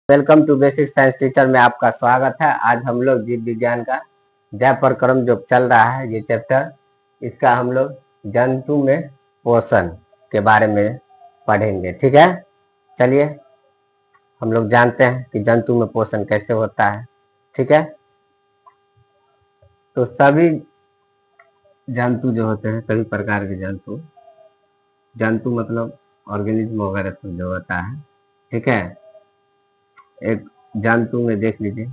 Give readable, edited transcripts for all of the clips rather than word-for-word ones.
Welcome to basic science teacher में आपका स्वागत है। आज हम लोग जीव विज्ञान का अध्याय प्रक्रम जो चल रहा है ये चैप्टर, इसका हम लोग जंतु में पोषण के बारे में पढ़ेंगे। ठीक है, चलिए हम लोग जानते हैं कि जंतु में पोषण कैसे होता है। ठीक है, तो सभी जंतु जो होते हैं, सभी प्रकार के जंतु मतलब ऑर्गेनिज्म वगैरह सब जो होता है, ठीक है, एक जंतु में देख लीजिए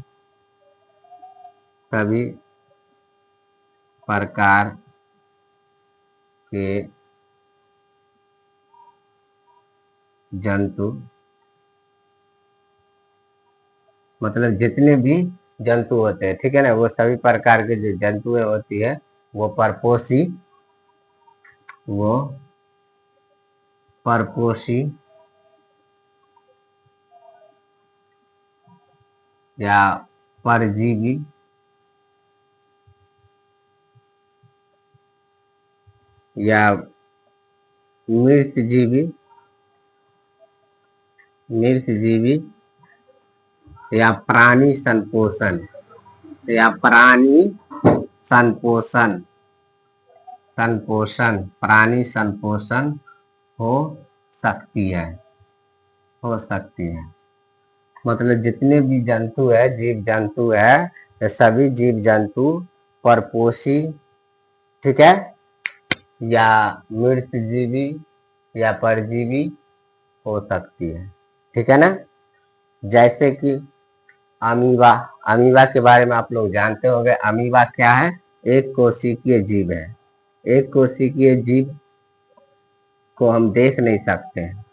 सभी प्रकार के जंतु मतलब जितने भी जंतु होते हैं, ठीक है ना, वो सभी प्रकार के जो जंतुएं होती है वो परपोषी या परजीवी या मृतजीवी या प्राणी संपोषण प्राणी संपोषण हो सकती है मतलब जितने भी जंतु है, जीव जंतु है, ये सभी जीव जंतु परपोषी, ठीक है, या मृतजीवी या परजीवी हो सकती है। ठीक है ना, जैसे कि अमीबा के बारे में आप लोग जानते होंगे। अमीबा क्या है? एक कोशिकीय जीव है। एक कोशिकीय जीव को हम देख नहीं सकते हैं।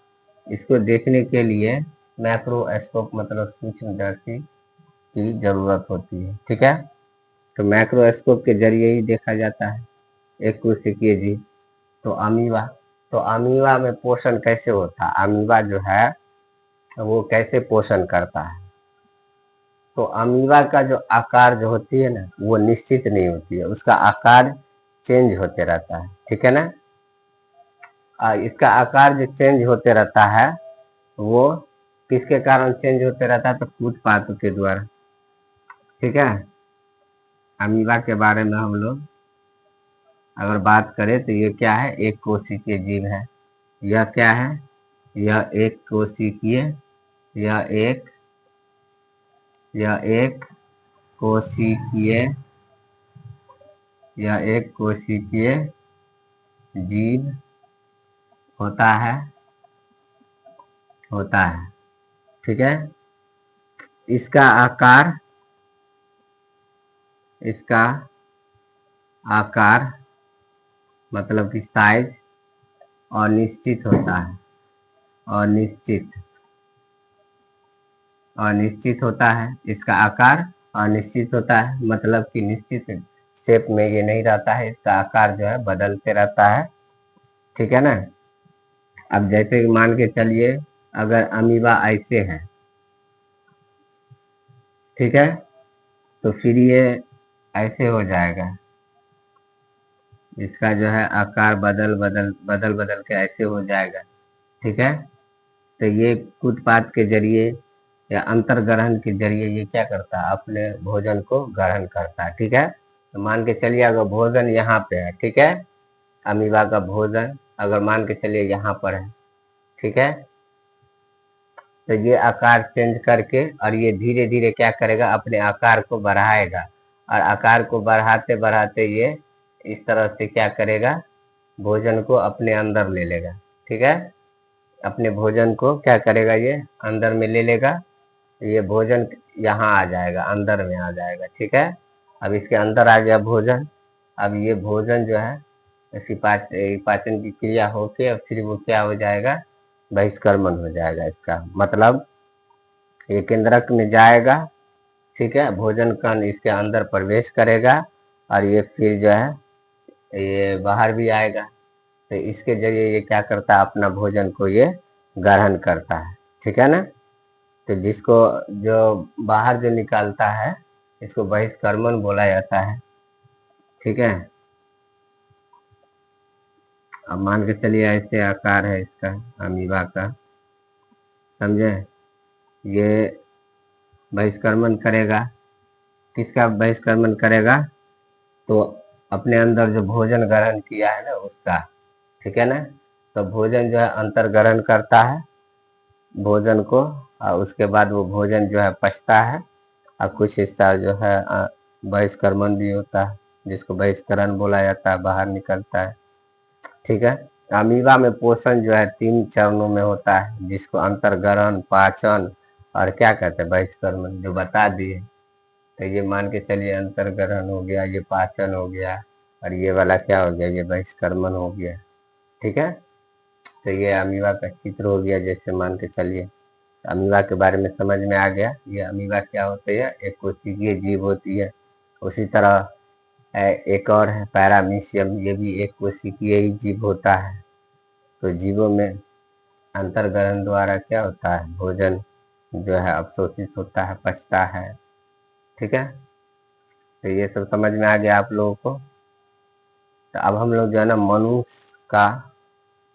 इसको देखने के लिए मैक्रोस्कोप मतलब सूक्ष्मदर्शी की जरूरत होती है। ठीक है, तो मैक्रोस्कोप के जरिए ही देखा जाता है एक कोशिकीय जीव। तो अमीबा में पोषण कैसे होता है? अमीबा जो है वो कैसे पोषण करता है? तो अमीबा का जो आकार जो होती है ना, वो निश्चित नहीं होती है, उसका आकार चेंज होते रहता है। ठीक है ना, इसका आकार जो चेंज होते रहता है वो किसके कारण चेंज होते रहता है? तो कूटपातों के द्वारा। ठीक है, अमीबा के बारे में हम लोग अगर बात करें तो ये क्या है? एक कोशिकीय जीव है। यह क्या है? यह एक कोशिकीय यह एक कोशिकीय यह एक कोशिकीय जीव होता है। ठीक है, इसका आकार मतलब कि साइज अनिश्चित होता है। अनिश्चित होता है, इसका आकार अनिश्चित होता है, मतलब कि निश्चित शेप में ये नहीं रहता है, इसका आकार जो है बदलते रहता है। ठीक है ना, अब जैसे कि मान के चलिए अगर अमीबा ऐसे है, ठीक है, तो फिर ये ऐसे हो जाएगा। इसका जो है आकार बदल के ऐसे हो जाएगा। ठीक है, तो ये कूटपात के जरिए या अंतर्ग्रहण के जरिए ये क्या करता है? अपने भोजन को ग्रहण करता है। ठीक है, तो मान के चलिए अगर भोजन यहाँ पे है, ठीक है, अमीबा का भोजन अगर मान के चलिए यहाँ पर है, ठीक है, तो ये आकार चेंज करके और ये धीरे धीरे क्या करेगा? अपने आकार को बढ़ाएगा और आकार को बढ़ाते बढ़ाते ये इस तरह से क्या करेगा? भोजन को अपने अंदर ले लेगा। ठीक है, अपने भोजन को क्या करेगा? ये अंदर में ले लेगा, ये भोजन यहाँ आ जाएगा, अंदर में आ जाएगा। ठीक है, अब इसके अंदर आ गया भोजन। अब ये भोजन जो है ऐसी पाचन की क्रिया होके और फिर वो क्या हो जाएगा? बहिष्कर्मण हो जाएगा। इसका मतलब ये केंद्रक में जाएगा, ठीक है, भोजन कण इसके अंदर प्रवेश करेगा और ये फिर जो है ये बाहर भी आएगा। तो इसके जरिए ये क्या करता है? अपना भोजन को ये ग्रहण करता है। ठीक है ना, तो जिसको जो बाहर जो निकालता है इसको बहिष्कर्मण बोला जाता है। ठीक है, अब मान के चलिए ऐसे आकार है इसका अमीबा का, समझे? ये बहिष्कर्मण करेगा। किसका बहिष्कर्मण करेगा? तो अपने अंदर जो भोजन ग्रहण किया है ना उसका, ठीक है ना। तो भोजन जो है अंतर ग्रहण करता है भोजन को, और उसके बाद वो भोजन जो है पचता है, और कुछ हिस्सा जो है बहिष्कर्मण भी होता है, जिसको बहिष्करण बोला जाता है, बाहर निकलता है। ठीक है। अमीबा में पोषण जो है 3 चरणों में होता है, जिसको अंतर्ग्रहण, पाचन और क्या कहते हैं, बहिष्कर्मण, जो बता दिए। तो ये मान के चलिए अंतर्ग्रहण हो गया, ये पाचन हो गया, और ये वाला क्या हो गया, ये बहिष्कर्मण हो गया। ठीक है। तो ये अमीबा का चित्र हो गया, जैसे मान के चलिए। अमीबा के बारे में समझ में आ गया। ये अमीबा क्या होती है, एक कोशिकीय जीव होती है। उसी तरह एक और है पैरामीशियम, ये भी एक कोशिकीय ही जीव होता है। तो जीवों में अंतर्ग्रहण द्वारा क्या होता है, भोजन जो है अवशोषित होता है, पचता है। ठीक है। तो ये सब समझ में आ गया आप लोगों को। तो अब हम लोग जो है ना मनुष्य का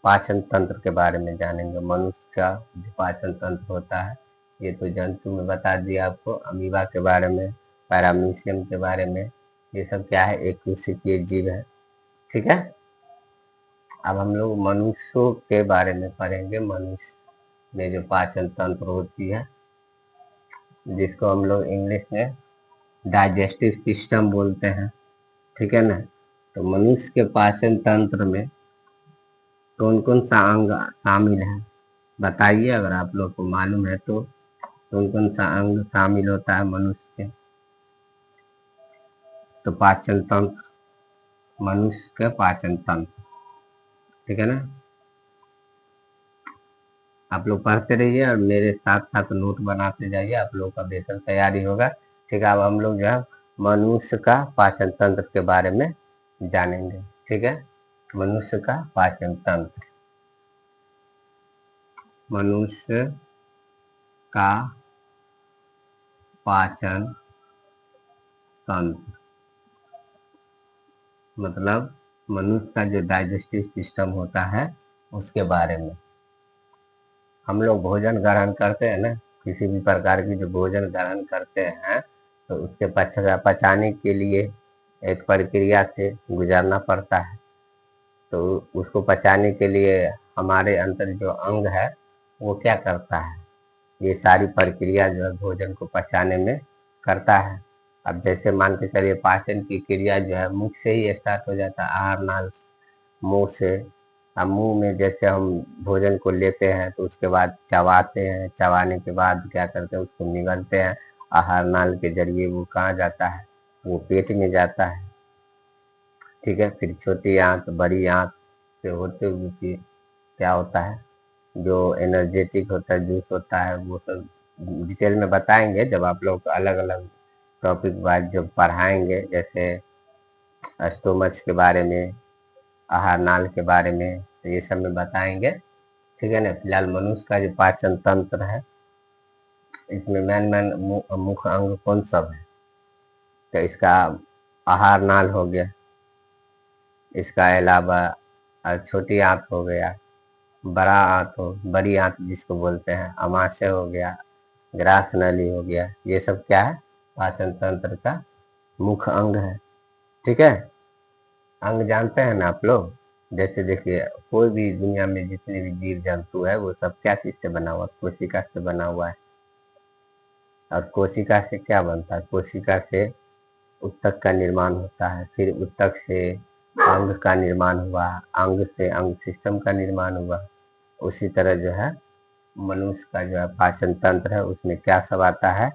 पाचन तंत्र के बारे में जानेंगे। मनुष्य का जो पाचन तंत्र होता है, ये तो जंतु में बता दिया आपको, अमीबा के बारे में, पैरामीशियम के बारे में। ये सब क्या है, एक कोशिकीय जीव है। ठीक है। अब हम लोग मनुष्यों के बारे में पढ़ेंगे। मनुष्य में जो पाचन तंत्र होती है, जिसको हम लोग इंग्लिश में डाइजेस्टिव सिस्टम बोलते हैं। ठीक है ना। तो मनुष्य के पाचन तंत्र में कौन कौन सा अंग शामिल है, बताइए। अगर आप लोग को मालूम है तो कौन कौन सा अंग शामिल होता है मनुष्य के। तो पाचन तंत्र, मनुष्य का पाचन तंत्र, ठीक है ना। आप लोग पढ़ते रहिए और मेरे साथ साथ नोट बनाते जाइए, आप लोग का बेहतर तैयारी होगा। ठीक है। अब हम लोग जो है मनुष्य का पाचन तंत्र के बारे में जानेंगे। ठीक है। मनुष्य का पाचन तंत्र, मनुष्य का पाचन तंत्र मतलब मनुष्य का जो डाइजेस्टिव सिस्टम होता है उसके बारे में। हम लोग भोजन ग्रहण करते हैं ना, किसी भी प्रकार की जो भोजन ग्रहण करते हैं, तो उसके पचाने के लिए एक प्रक्रिया से गुजरना पड़ता है। तो उसको पचाने के लिए हमारे अंदर जो अंग है वो क्या करता है, ये सारी प्रक्रिया जो है भोजन को पचाने में करता है। अब जैसे मान के चलिए पाचन की क्रिया जो है मुख से ही स्टार्ट हो जाता है, आहार नाल, मुंह से। अब मुंह में जैसे हम भोजन को लेते हैं तो उसके बाद चबाते हैं, चबाने के बाद क्या करते हैं, उसको निगलते हैं। आहार नाल के जरिए वो कहाँ जाता है, वो पेट में जाता है। ठीक है। फिर छोटी आंत, बड़ी आंत से होते हुए फिर क्या होता है, जो एनर्जेटिक होता है, जूस होता है, वो सब डिटेल में बताएंगे जब आप लोग अलग अलग टॉपिक वाइज जब पढ़ाएंगे, जैसे स्टोमच के बारे में, आहार नाल के बारे में, तो ये सब में बताएंगे। ठीक है ना। फिलहाल मनुष्य का जो पाचन तंत्र है, इसमें मेन मेन मुख्य अंग कौन सब है, तो इसका आहार नाल हो गया, इसका अलावा छोटी आंत हो गया, बड़ा आंत हो, बड़ी आंत जिसको बोलते हैं, अमाशय हो गया, ग्रास नली हो गया। ये सब क्या है, पाचन तंत्र का मुख्य अंग है। ठीक है। अंग जानते हैं ना आप लोग। जैसे देखिए कोई भी दुनिया में जितने भी जीव जंतु है वो सब क्या चीज से बना हुआ है, कोशिका से बना हुआ है। और कोशिका से क्या बनता है, कोशिका से उत्तक का निर्माण होता है, फिर उत्तक से अंग का निर्माण हुआ, अंग से अंग सिस्टम का निर्माण हुआ। उसी तरह जो है मनुष्य का जो है पाचन तंत्र है, उसमें क्या सब आता है,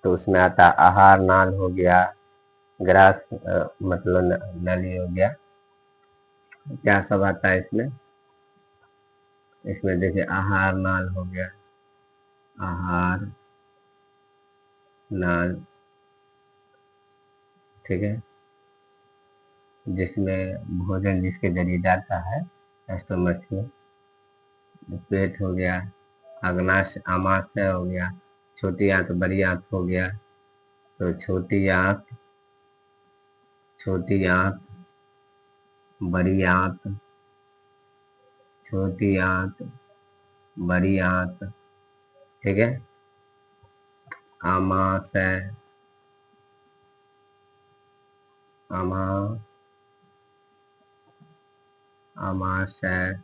तो उसमें आता है आहार नाल हो गया, ग्रास मतलब नली हो गया। क्या सब आता है इसमें, इसमें देखिए आहार नाल हो गया, आहार नाल, ठीक है, जिसमें भोजन जिसके जरिए जाता है स्टोमच में। पेट हो गया, अग्नाशय, आमाशय हो गया, छोटी आंत, बड़ी आंत हो गया। तो छोटी आंत, छोटी आंत, बड़ी आंत, छोटी आंत, बड़ी आंत, ठीक है। आमाशय, आमा आमाशय,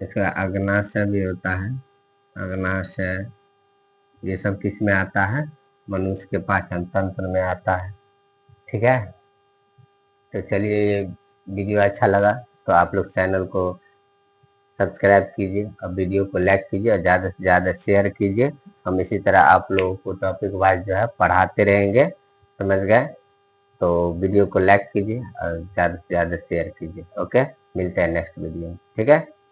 इसका अग्नाशय भी होता है, अग्नाशय। ये सब किस में आता है? मनुष्य के पाचन तंत्र में आता है। ठीक है, तो चलिए, ये वीडियो अच्छा लगा तो आप लोग चैनल को सब्सक्राइब कीजिए और वीडियो को लाइक कीजिए और ज़्यादा से ज़्यादा शेयर कीजिए। हम इसी तरह आप लोगों को टॉपिक वाइज जो है पढ़ाते रहेंगे, समझ गए? तो वीडियो को लाइक कीजिए और ज़्यादा से ज़्यादा शेयर कीजिए। ओके, मिलते हैं नेक्स्ट वीडियो में। ठीक है।